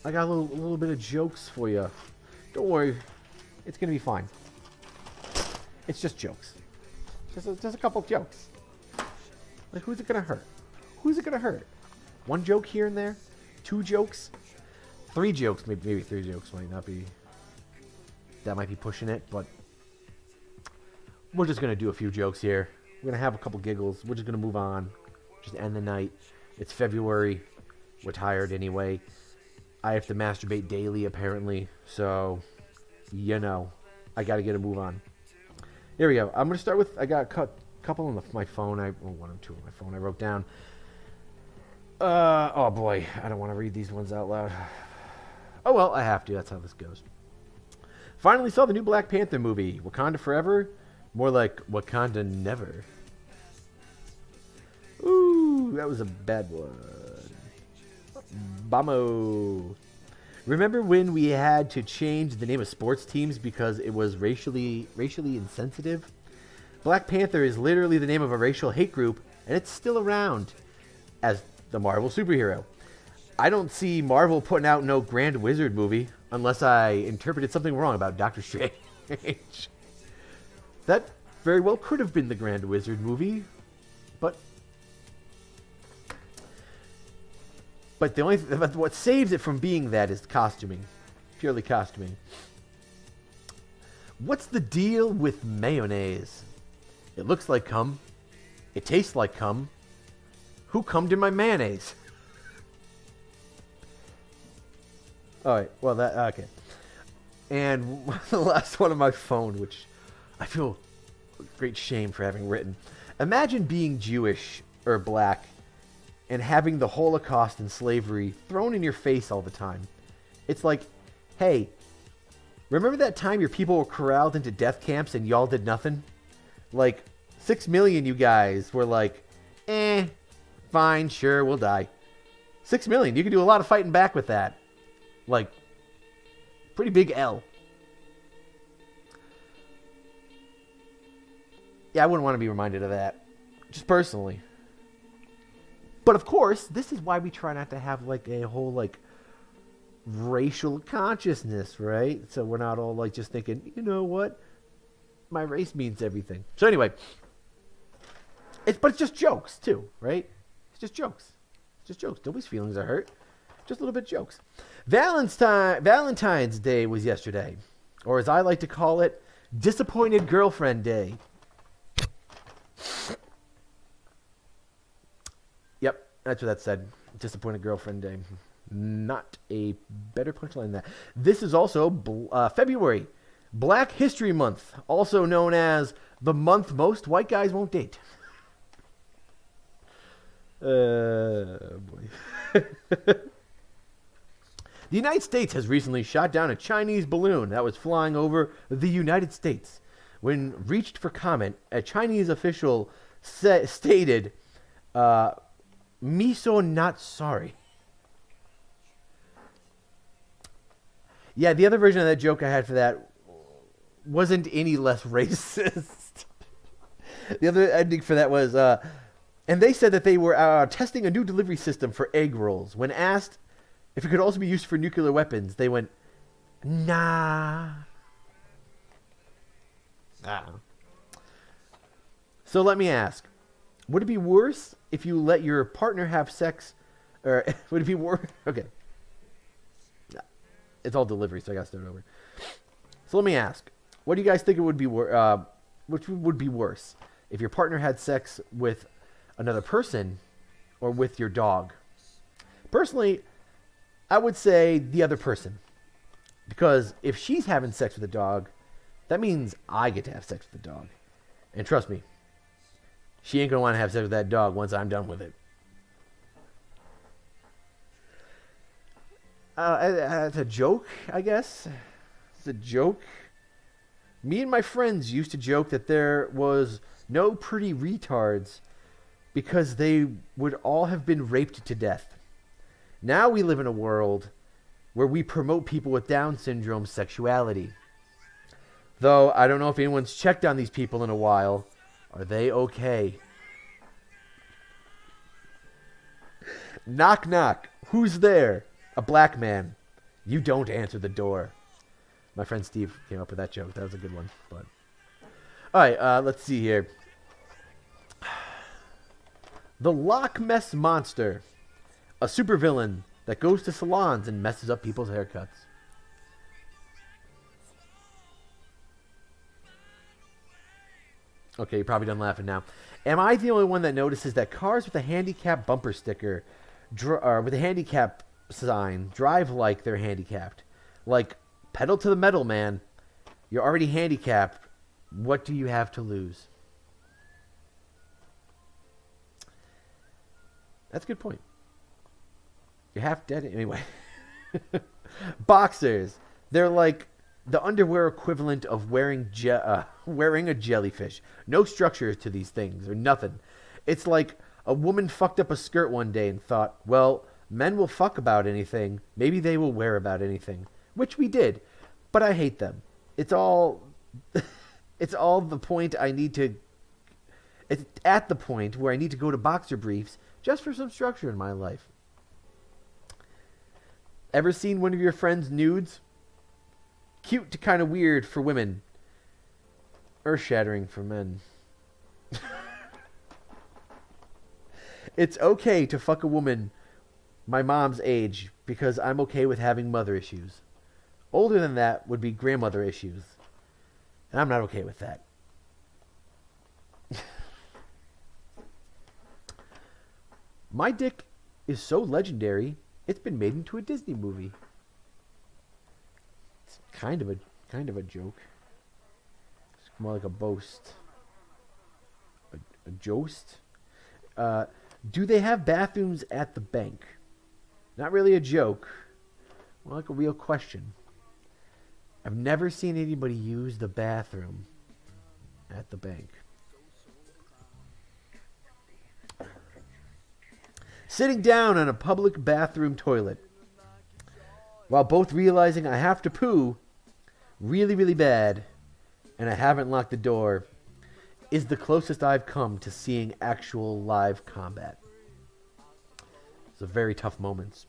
I got a little bit of jokes for you. Don't worry, it's gonna be fine. It's just jokes. Just a couple jokes. Like, who's it gonna hurt? Who's it gonna hurt? One joke here and there? 2 jokes? 3 jokes? Maybe 3 jokes might not be... That might be pushing it, but... We're just gonna do a few jokes here. We're gonna have a couple giggles. We're just gonna move on. Just end the night. It's February. We're tired anyway. I have to masturbate daily, apparently. So, you know, I gotta get a move on. Here we go. I'm gonna start with... I got a couple on my phone. One or two on my phone I wrote down. Oh boy, I don't want to read these ones out loud. Oh well, I have to. That's how this goes. Finally saw the new Black Panther movie. Wakanda Forever? More like Wakanda Never. Ooh, that was a bad one. Bamo. Remember when we had to change the name of sports teams because it was racially insensitive? Black Panther is literally the name of a racial hate group, and it's still around as the Marvel superhero. I don't see Marvel putting out no Grand Wizard movie unless I interpreted something wrong about Doctor Strange. That very well could have been the Grand Wizard movie, but what saves it from being that is costuming, purely costuming. What's the deal with mayonnaise? It looks like cum. It tastes like cum. Who cummed in my mayonnaise? All right. Well, okay. And the last one on my phone, which I feel great shame for having written. Imagine being Jewish or black and having the Holocaust and slavery thrown in your face all the time. It's like, hey, remember that time your people were corralled into death camps and y'all did nothing? Like, 6 million you guys were like, fine, sure, we'll die. 6 million. You can do a lot of fighting back with that. Like, pretty big L. Yeah, I wouldn't want to be reminded of that. Just personally. But of course, this is why we try not to have like a whole like racial consciousness, right? So we're not all like just thinking, you know what? My race means everything. So anyway, but it's just jokes too, right? It's just jokes. It's just jokes. Nobody's feelings are hurt. Just a little bit jokes. Valentine's Day was yesterday. Or as I like to call it, Disappointed Girlfriend Day. Yep, that's what that said. Disappointed Girlfriend Day. Not a better punchline than that. This is also February. Black History Month. Also known as the month most white guys won't date. Boy. The United States has recently shot down a Chinese balloon that was flying over the United States. When reached for comment, a Chinese official stated, "Me so not sorry." Yeah, the other version of that joke I had for that wasn't any less racist. The other ending for that was, and they said that they were testing a new delivery system for egg rolls. When asked if it could also be used for nuclear weapons, they went, nah. So let me ask, would it be worse if you let your partner have sex, or would it be worse? Okay. It's all delivery, so I gotta start over. So let me ask, what do you guys think it would be which would be worse? If your partner had sex with another person or with your dog? Personally, I would say the other person. Because if she's having sex with a dog, that means I get to have sex with the dog. And trust me, she ain't going to want to have sex with that dog once I'm done with it. It's a joke, I guess. It's a joke. Me and my friends used to joke that there was no pretty retards because they would all have been raped to death. Now we live in a world where we promote people with Down syndrome sexuality. Though I don't know if anyone's checked on these people in a while. Are they okay? Knock, knock. Who's there? A black man. You don't answer the door. My friend Steve came up with that joke. That was a good one. But all right, let's see here. The Loch Ness Monster, a supervillain that goes to salons and messes up people's haircuts. Okay, you're probably done laughing now. Am I the only one that notices that cars with a handicap bumper sticker, or with a handicap sign, drive like they're handicapped? Like, pedal to the metal, man. You're already handicapped. What do you have to lose? That's a good point. You're half dead anyway. Boxers. They're like the underwear equivalent of wearing a jellyfish. No structure to these things or nothing. It's like a woman fucked up a skirt one day and thought, well, men will fuck about anything. Maybe they will wear about anything. Which we did. But I hate them. It's all the point I need to... It's at the point where I need to go to boxer briefs just for some structure in my life. Ever seen one of your friends' nudes? Cute to kind of weird for women. Earth-shattering for men. It's okay to fuck a woman my mom's age because I'm okay with having mother issues. Older than that would be grandmother issues. And I'm not okay with that. My dick is so legendary, it's been made into a Disney movie. It's kind of a joke. It's more like a boast. A jost? Do they have bathrooms at the bank? Not really a joke. More like a real question. I've never seen anybody use the bathroom at the bank. Sitting down on a public bathroom toilet while both realizing I have to poo really, really bad and I haven't locked the door is the closest I've come to seeing actual live combat. It's a very tough moments.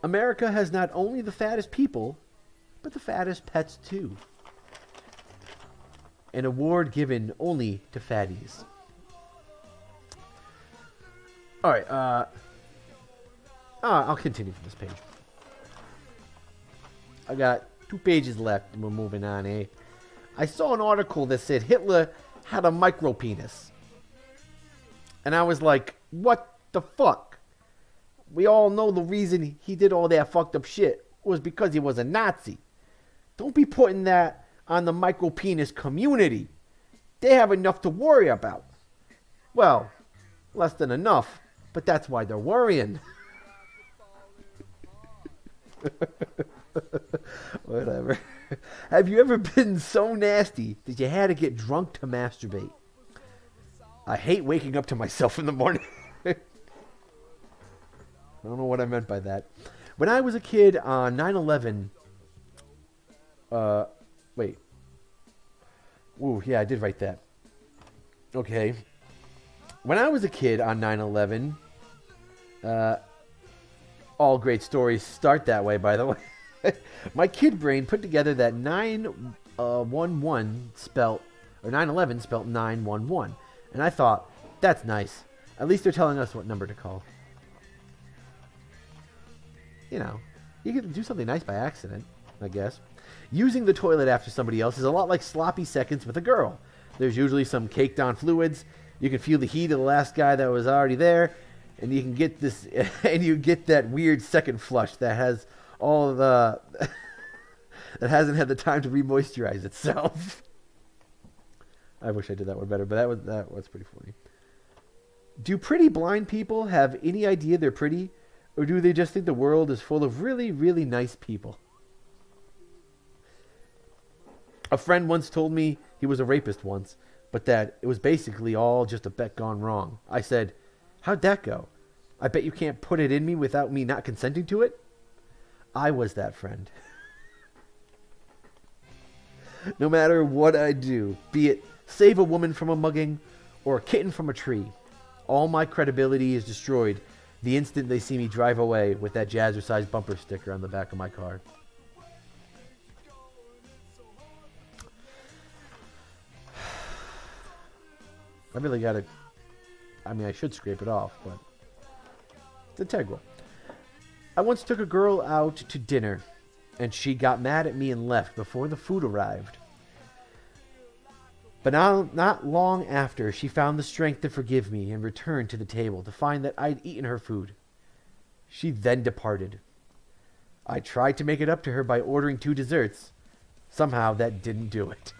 America has not only the fattest people, but the fattest pets too. An award given only to fatties. All right, I'll continue from this page. I got 2 pages left, and we're moving on, eh? I saw an article that said Hitler had a micro penis. And I was like, what the fuck? We all know the reason he did all that fucked up shit was because he was a Nazi. Don't be putting that on the micro penis community. They have enough to worry about. Well, less than enough. But that's why they're worrying. Whatever. Have you ever been so nasty that you had to get drunk to masturbate? I hate waking up to myself in the morning. I don't know what I meant by that. When I was a kid on 9/11... wait. Ooh, yeah, I did write that. Okay. When I was a kid on 9/11, all great stories start that way, by the way. My kid brain put together that 911 spelt, or 9/11 spelt 911. And I thought, that's nice. At least they're telling us what number to call. You know, you can do something nice by accident, I guess. Using the toilet after somebody else is a lot like sloppy seconds with a girl. There's usually some caked on fluids. You can feel the heat of the last guy that was already there, and you can get this, and you get that weird second flush that has all the that hasn't had the time to re-moisturize itself. I wish I did that one better, but that was pretty funny. Do pretty blind people have any idea they're pretty, or do they just think the world is full of really, really nice people? A friend once told me he was a rapist once, but that it was basically all just a bet gone wrong. I said, how'd that go? I bet you can't put it in me without me not consenting to it? I was that friend. No matter what I do, be it save a woman from a mugging or a kitten from a tree, all my credibility is destroyed the instant they see me drive away with that jazzercise bumper sticker on the back of my car. I really gotta... I mean, I should scrape it off, but... It's integral. I once took a girl out to dinner, and she got mad at me and left before the food arrived. But not long after, she found the strength to forgive me and returned to the table to find that I'd eaten her food. She then departed. I tried to make it up to her by ordering 2 desserts. Somehow that didn't do it.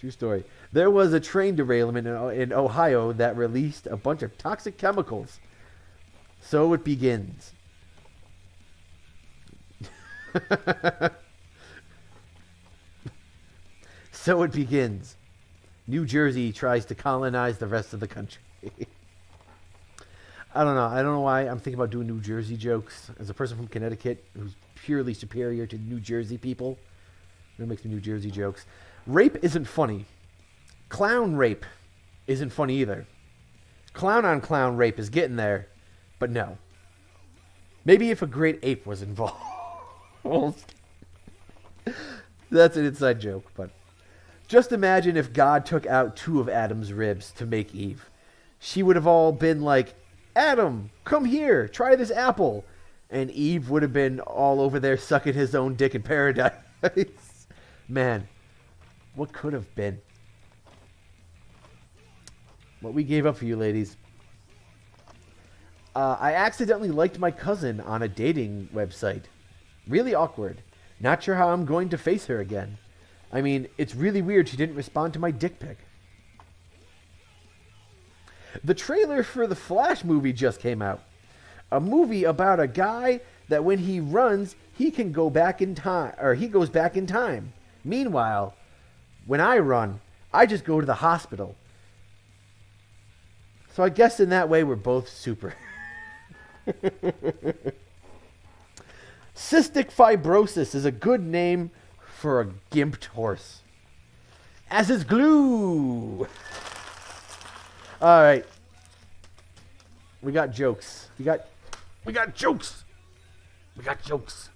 True story. There was a train derailment in Ohio that released a bunch of toxic chemicals. So it begins. So it begins. New Jersey tries to colonize the rest of the country. I don't know. I don't know why I'm thinking about doing New Jersey jokes. As a person from Connecticut who's purely superior to New Jersey people, I'm going to make some New Jersey jokes. Rape isn't funny. Clown rape isn't funny either. Clown on clown rape is getting there, but no. Maybe if a great ape was involved. That's an inside joke, but just imagine if God took out 2 of Adam's ribs to make Eve. She would have all been like, Adam, come here, try this apple. And Eve would have been all over there sucking his own dick in paradise. Man, what could have been? What we gave up for you, ladies. I accidentally liked my cousin on a dating website. Really awkward. Not sure how I'm going to face her again. I mean, it's really weird she didn't respond to my dick pic. The trailer for the Flash movie just came out. A movie about a guy that when he runs, he can go back in time, or he goes back in time. Meanwhile, when I run, I just go to the hospital. So I guess in that way, we're both super. Cystic fibrosis is a good name for a gimped horse. As is glue. All right. We got jokes. We got jokes. We got jokes.